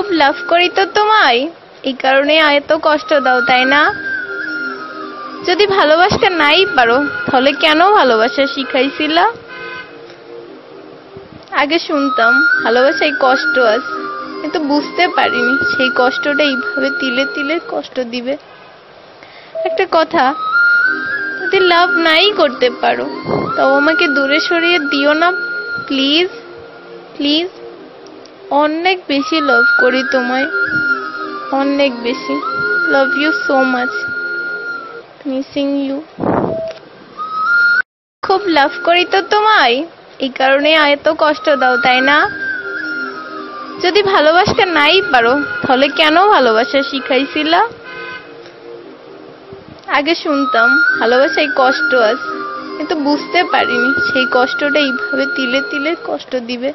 খুব লাভ করি তো তোমায়, এই কারণে এত কষ্ট দাও তাই না? যদি ভালোবাসতে নাই পারো তাহলে কেন ভালোবাসা শিখাইছিলা? আগে শুনতাম ভালোবাসায় কষ্ট আছে, কিন্তু বুঝতে পারিনি সেই কষ্টটা এইভাবে তিলে তিলে কষ্ট দিবে। একটা কথা, যদি লাভ নাই করতে পারো তাও আমাকে দূরে সরিয়ে দিও না প্লিজ প্লিজ। অনেক বেশি লাভ করি তোমায়, অনেক বেশি। Love you so much, missing you. খুব লাভ করি তো তোমায়, এই কারণে এত কষ্ট দাও তাই না? যদি ভালোবাসতে নাই পারো তাহলে কেন ভালোবাসা শিখাইছিলা? আগে শুনতাম ভালোবাসায় কষ্ট আছে, কিন্তু বুঝতে পারিনি সেই কষ্টটা এইভাবে তিলে তিলে কষ্ট দিবে।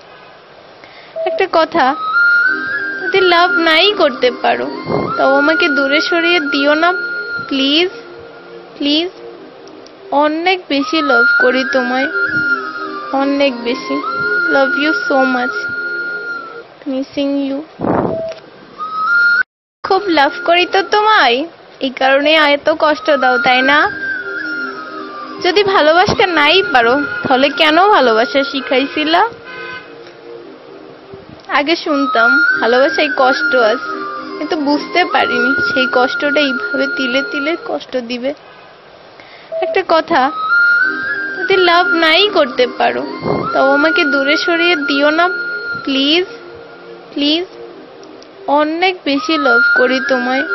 একটা কথা, যদি লাভ নাই করতে পারো তাও আমাকে দূরে সরিয়ে দিও না প্লিজ প্লিজ। অনেক বেশি লাভ করি তোমায়, অনেক বেশি। Love you so much, missing you. খুব লাভ করি তো তোমায়, এই কারণে এত কষ্ট দাও তাই না? যদি ভালোবাসতে নাই পারো তাহলে কেন ভালোবাসা শিখাইছিলা? আগে শুনতাম ভালোবাসায় কষ্ট আছে, কিন্তু বুঝতে পারিনি সেই কষ্টটা এইভাবে তিলে তিলে কষ্ট দিবে। একটা কথা, যদি লাভ নাই করতে পারো তাও আমাকে দূরে সরিয়ে দিও না প্লিজ প্লিজ। অনেক বেশি লাভ করি তোমায়,